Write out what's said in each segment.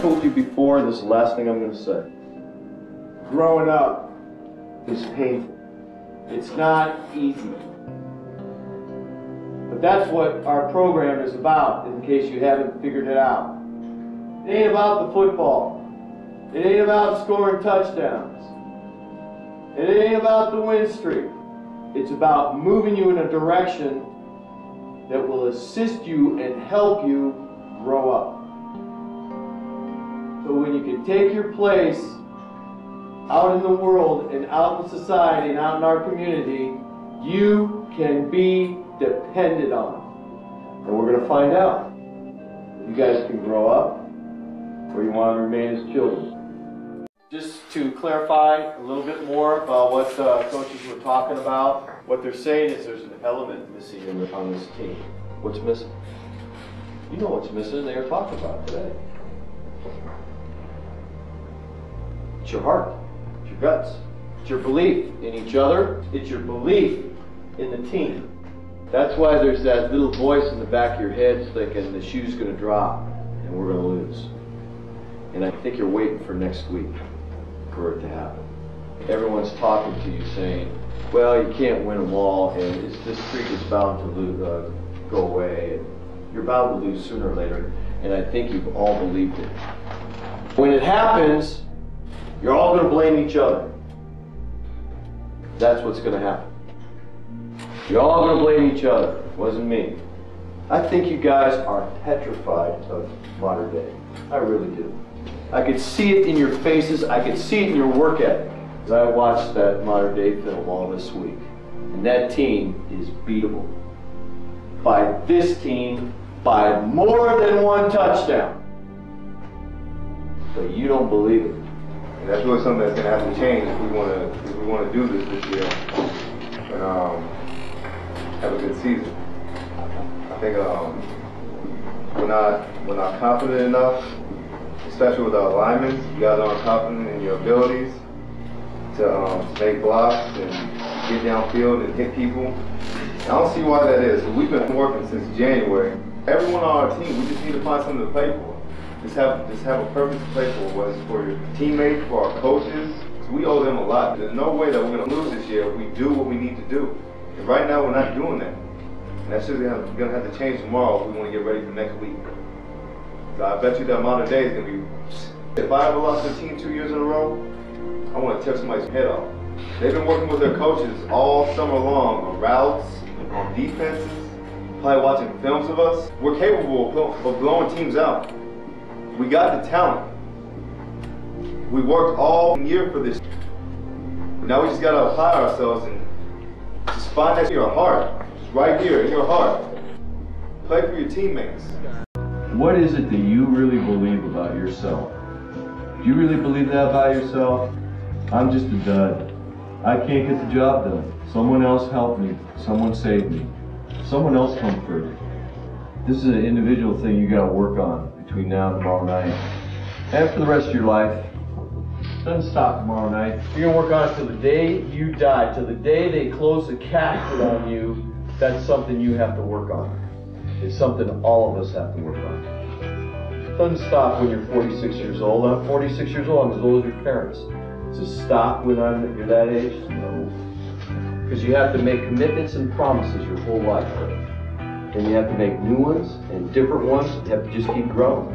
told you before, this is the last thing I'm going to say. Growing up is painful. It's not easy. But that's what our program is about, in case you haven't figured it out. It ain't about the football. It ain't about scoring touchdowns. It ain't about the win streak. It's about moving you in a direction that will assist you and help you grow up. So when you can take your place out in the world and out in society and out in our community, you can be depended on. And we're going to find out if you guys can grow up or you want to remain as children. Just to clarify a little bit more about what coaches were talking about, what they're saying is there's an element missing on this team. What's missing? You know what's missing, they were talking about today. It's your heart, it's your guts, it's your belief in each other, it's your belief in the team. That's why there's that little voice in the back of your head thinking the shoe's going to drop and we're going to lose. And I think you're waiting for next week for it to happen. Everyone's talking to you saying, well, you can't win them all, and this streak is bound to lose, go away, and you're bound to lose sooner or later, and I think you've all believed it. When it happens, you're all going to blame each other. That's what's going to happen. You're all going to blame each other. It wasn't me. I think you guys are petrified of modern day. I really do. I could see it in your faces. I could see it in your work ethic. As I watched that modern day film all this week. And that team is beatable. By this team, by more than one touchdown. But you don't believe it. And that's really something that's going to have to change if we want to do this year and have a good season. I think we're not confident enough, especially with our linemen. You guys aren't confident in your abilities to make blocks and get downfield and hit people. I don't see why that is. We've been working since January. Everyone on our team, we just need to find something to play for. Just have a purpose to play for, whether it's for your teammates, for our coaches. So we owe them a lot. There's no way that we're going to lose this year if we do what we need to do. And right now, we're not doing that. And that's just going to have to change tomorrow if we want to get ready for next week. So I bet you that modern day is going to be, if I ever lost a team 2 years in a row, I want to tear somebody's head off. They've been working with their coaches all summer long on routes, on defenses, probably watching films of us. We're capable of blowing teams out. We got the talent. We worked all year for this. Now we just got to apply ourselves and just find that in your heart. Just right here in your heart. Play for your teammates. What is it that you really believe about yourself? Do you really believe that about yourself? I'm just a dud. I can't get the job done. Someone else helped me. Someone saved me. Someone else comforted. This is an individual thing you got to work on between now and tomorrow night. And for the rest of your life. Doesn't stop tomorrow night. You're going to work on it till the day you die, till the day they close the casket on you. That's something you have to work on. It's something all of us have to work on. It doesn't stop when you're 46 years old. I'm 46 years old. I'm as old as your parents. Does it stop when you're that age? No. Because you have to make commitments and promises your whole life. And you have to make new ones and different ones. You have to just keep growing.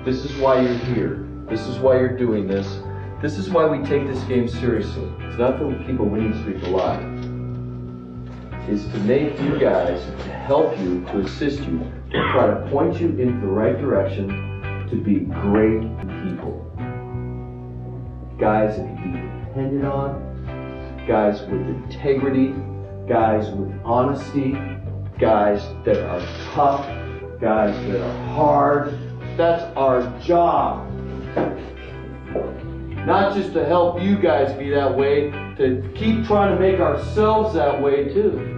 This is why you're here. This is why you're doing this. This is why we take this game seriously. It's not to keep a winning streak alive. It's to make you guys, to help you, to assist you, to try to point you in the right direction to be great people. Guys that can be depended on, guys with integrity, guys with honesty, guys that are tough, guys that are hard. That's our job. Not just to help you guys be that way, to keep trying to make ourselves that way too.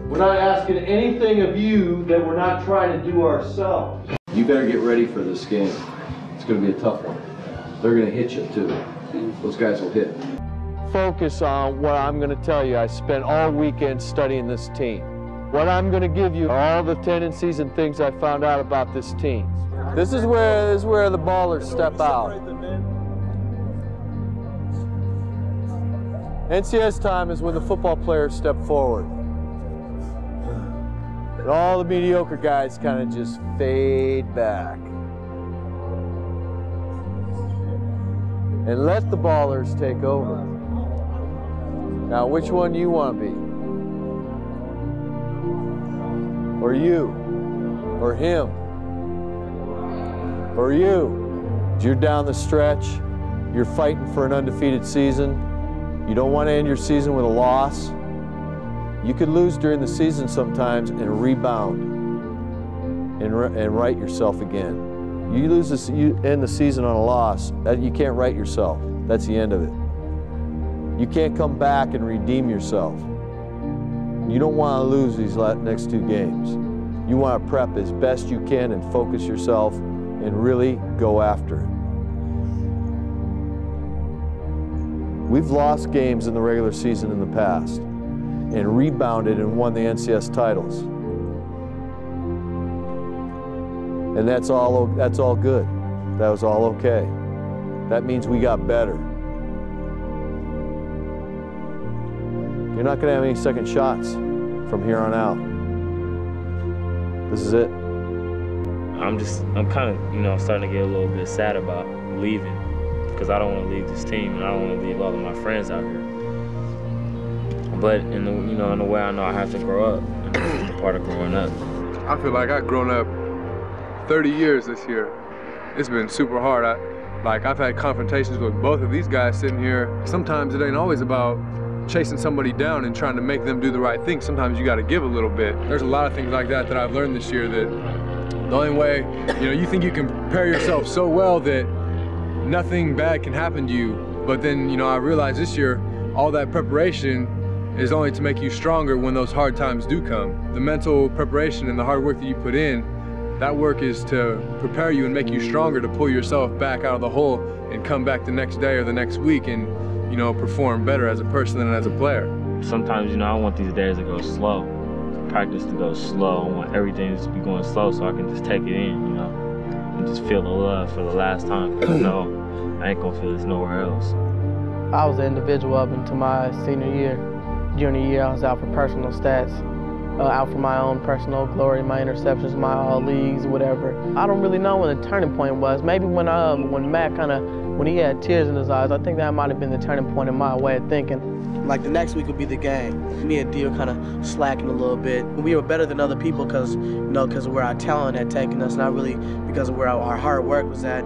We're not asking anything of you that we're not trying to do ourselves. You better get ready for this game. It's going to be a tough one. They're going to hit you too. Those guys will hit. Focus on what I'm going to tell you. I spent all weekend studying this team. What I'm going to give you are all the tendencies and things I found out about this team. This is where the ballers step out. NCS time is when the football players step forward. And all the mediocre guys kind of just fade back. And let the ballers take over. Now, which one do you want to be? Or you? Or him? Or you? You're down the stretch. You're fighting for an undefeated season. You don't want to end your season with a loss. You could lose during the season sometimes and rebound and right yourself again. You end the season on a loss, you can't right yourself. That's the end of it. You can't come back and redeem yourself. You don't want to lose these next 2 games. You want to prep as best you can and focus yourself and really go after it. We've lost games in the regular season in the past and rebounded and won the NCS titles. And that's all good. That was all okay. That means we got better. You're not going to have any second shots from here on out. This is it. I'm kind of, starting to get a little bit sad about leaving, because I don't want to leave this team and I don't want to leave all of my friends out here. But in a way I know I have to grow up, and this is the part of growing up. I feel like I've grown up 30 years this year. It's been super hard. I've had confrontations with both of these guys sitting here. Sometimes it ain't always about chasing somebody down and trying to make them do the right thing. Sometimes you got to give a little bit. There's a lot of things like that I've learned this year, that the only way, you think you can prepare yourself so well that nothing bad can happen to you. But then, I realized this year, all that preparation is only to make you stronger when those hard times do come. The mental preparation and the hard work that you put in, that work is to prepare you and make you stronger, to pull yourself back out of the hole and come back the next day or the next week and, perform better as a person and as a player. Sometimes, I want these days to go slow, practice to go slow. I want everything to be going slow so I can just take it in, and just feel the love for the last time. Because I know I ain't gonna feel this nowhere else. I was an individual up until my senior year. Junior year, I was out for personal stats, out for my own personal glory, my interceptions, my all-leagues, whatever. I don't really know when the turning point was. Maybe when Matt when he had tears in his eyes, I think that might have been the turning point in my way of thinking. Like the next week would be the game. Me and D were kind of slacking a little bit. We were better than other people because of where our talent had taken us, not really because of where our hard work was at.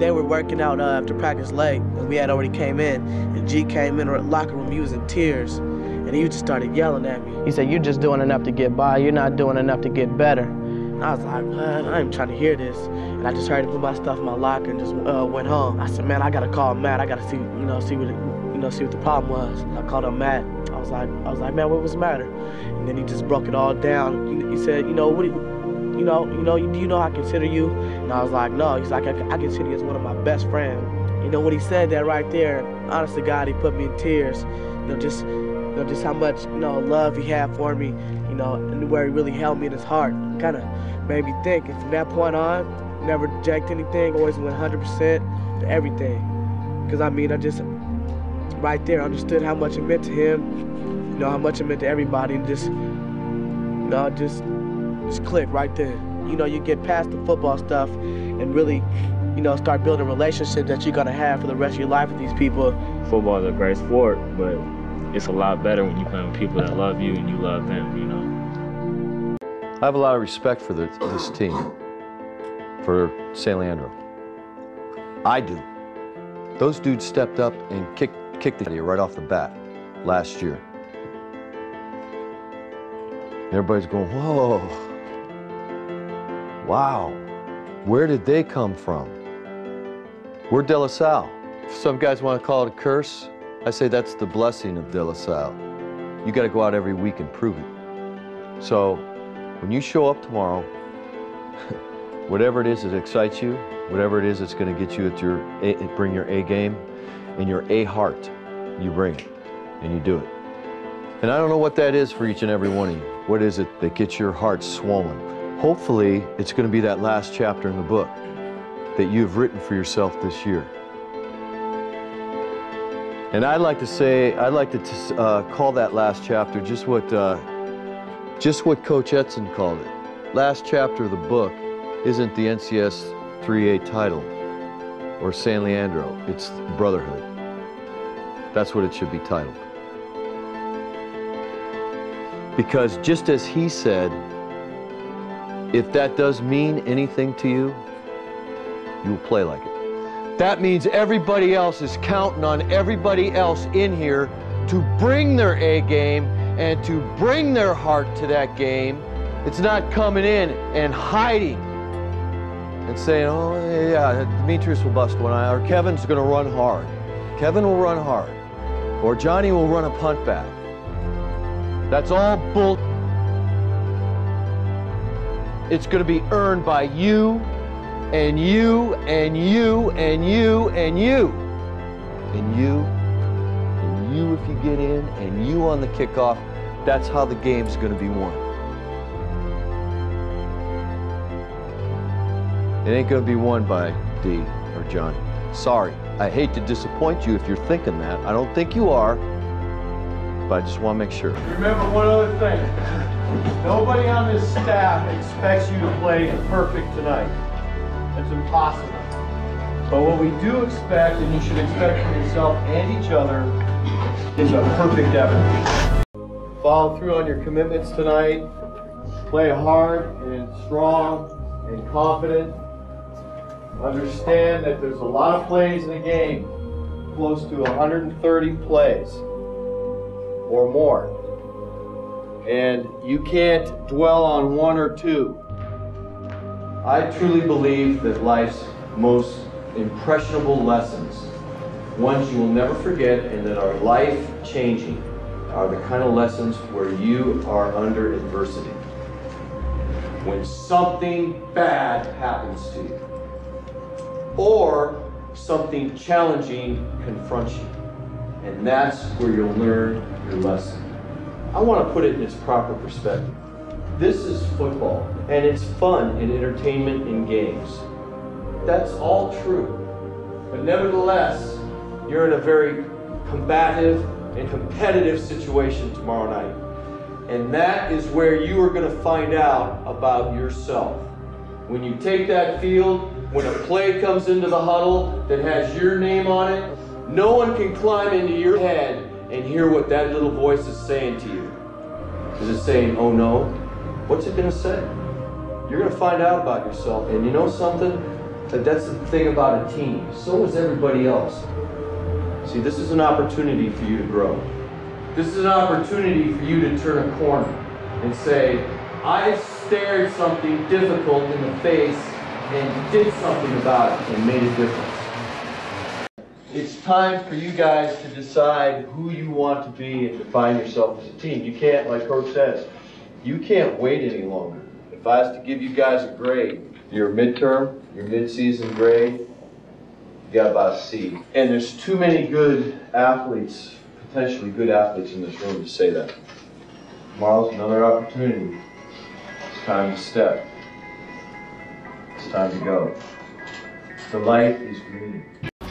They were working out after practice late, and we had already came in, and G came in our locker room, he was in tears, and he just started yelling at me. He said, "You're just doing enough to get by, you're not doing enough to get better." And I was like, man, I ain't trying to hear this. And I just hurried to put my stuff in my locker and just went home. I said, man, I gotta call Matt, I gotta see what the problem was. I called up Matt. I was like, man, what was the matter? And then he just broke it all down. He said, do you know I consider you? And I was like, no. He's like, I consider you as one of my best friends. When he said that right there, honest to God, he put me in tears. Just how much, love he had for me, and where he really held me in his heart. Kind of made me think. And from that point on, never rejected anything, always went 100% to everything. Because I just, right there, understood how much it meant to him, how much it meant to everybody, and just click right there. You get past the football stuff and really, start building relationships that you're gonna have for the rest of your life with these people. Football is a great sport, but it's a lot better when you play with people that love you and you love them, I have a lot of respect for this team, for San Leandro. I do. Those dudes stepped up and kicked it out of you right off the bat last year. Everybody's going, whoa, wow, where did they come from? We're De La Salle. Some guys want to call it a curse. I say that's the blessing of De La Salle. You got to go out every week and prove it. So when you show up tomorrow, whatever it is that excites you, whatever it is that's going to get you at bring your A game and your A heart, you bring it and you do it. And I don't know what that is for each and every one of you. What is it that gets your heart swollen? Hopefully, it's going to be that last chapter in the book that you've written for yourself this year. And I'd like to say, call that last chapter just what Coach Edson called it. Last chapter of the book isn't the NCS 3A title or San Leandro, it's brotherhood. That's what it should be titled. Because just as he said, if that does mean anything to you, you will play like it. That means everybody else is counting on everybody else in here to bring their A game and to bring their heart to that game. It's not coming in and hiding and saying, oh yeah, Demetrius will bust one eye, or Kevin's gonna run hard. Kevin will run hard, or Johnny will run a punt back. That's all bull. It's gonna be earned by you, and you, and you, and you, and you. And you, and you if you get in, and you on the kickoff. That's how the game's gonna be won. It ain't gonna be won by D or Johnny. Sorry, I hate to disappoint you if you're thinking that. I don't think you are, but I just wanna make sure. Remember one other thing. Nobody on this staff expects you to play perfect tonight. It's impossible. But what we do expect, and you should expect from yourself and each other, is a perfect effort. Follow through on your commitments tonight. Play hard and strong and confident. Understand that there's a lot of plays in a game, close to 130 plays or more. And you can't dwell on one or two. I truly believe that life's most impressionable lessons, ones you will never forget and that are life-changing, are the kind of lessons where you are under adversity. When something bad happens to you, or something challenging confronts you, and that's where you'll learn your lesson. I want to put it in its proper perspective. This is football, and it's fun and entertainment in games. That's all true. But nevertheless, you're in a very combative and competitive situation tomorrow night. And that is where you are going to find out about yourself. When you take that field, when a play comes into the huddle that has your name on it, no one can climb into your head and hear what that little voice is saying to you. Is it saying, oh no? What's it going to say? You're going to find out about yourself. And you know something? That's the thing about a team. So is everybody else. See, this is an opportunity for you to grow. This is an opportunity for you to turn a corner and say, I stared something difficult in the face and did something about it and made a difference. It's time for you guys to decide who you want to be and define yourself as a team. You can't, like Coach says, you can't wait any longer. If I was to give you guys a grade, your midterm, your mid-season grade, you got about a C. And there's too many good athletes, potentially good athletes in this room to say that. Tomorrow's another opportunity. It's time to step. It's time to go. The light is green.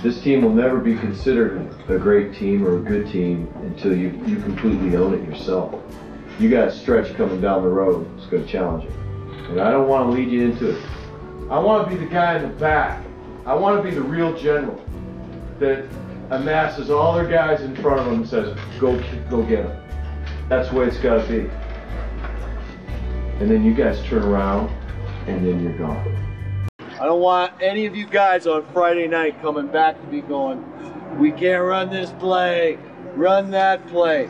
This team will never be considered a great team or a good team until you completely own it yourself. You got a stretch coming down the road that's going to challenge you. And I don't want to lead you into it. I want to be the guy in the back. I want to be the real general that amasses all their guys in front of them and says, go get them. That's the way it's got to be. And then you guys turn around and then you're gone. I don't want any of you guys on Friday night coming back to me going, we can't run this play, run that play.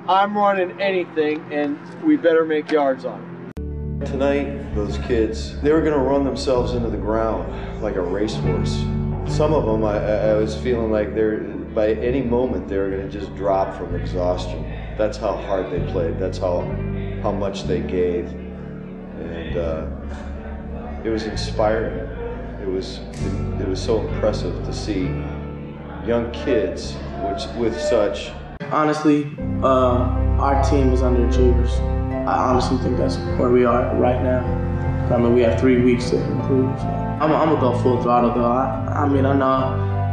I'm running anything and we better make yards on it. Tonight, those kids, they were going to run themselves into the ground like a racehorse. Some of them, I was feeling like by any moment they were going to just drop from exhaustion. That's how hard they played. That's how much they gave. And it was inspiring. It was so impressive to see young kids with such. Honestly, our team is underachievers. I honestly think that's where we are right now. I mean, we have 3 weeks to improve. So I'm gonna go full throttle though. I mean, I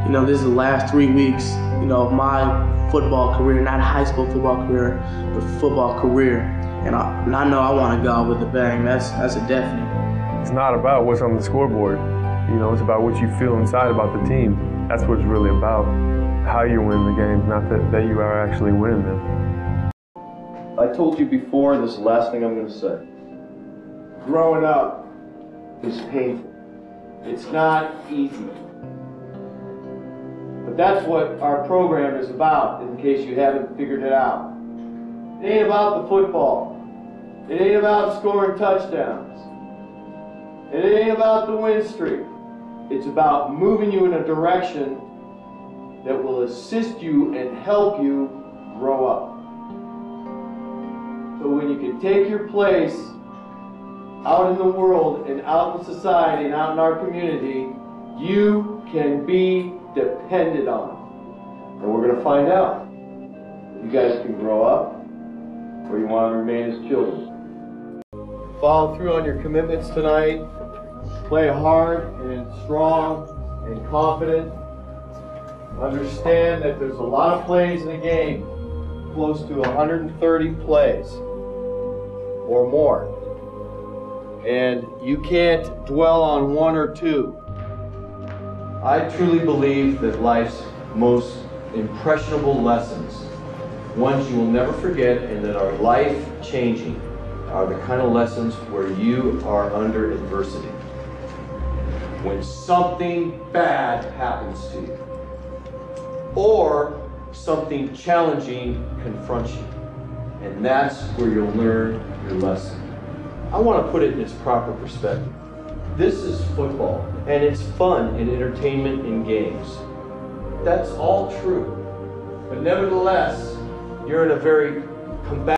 know, this is the last 3 weeks, of my football career, not high school football career, but football career. And I know I want to go out with a bang. That's a definite. It's not about what's on the scoreboard. It's about what you feel inside about the team. That's what it's really about. How you win the games, not that you are actually winning them. I told you before, this is the last thing I'm going to say. Growing up is painful. It's not easy. But that's what our program is about, in case you haven't figured it out. It ain't about the football. It ain't about scoring touchdowns. It ain't about the win streak. It's about moving you in a direction that will assist you and help you grow up. So when you can take your place out in the world and out in society and out in our community, you can be depended on. And we're going to find out. You guys can grow up, or you want to remain as children. Follow through on your commitments tonight. Play hard and strong and confident. Understand that there's a lot of plays in a game, close to 130 plays or more. And you can't dwell on one or two. I truly believe that life's most impressionable lessons, ones you will never forget and that are life-changing, are the kind of lessons where you are under adversity. When something bad happens to you, or something challenging confronts you. And that's where you'll learn your lesson. I want to put it in its proper perspective. This is football, and it's fun and entertainment in games. That's all true. But nevertheless, you're in a very combative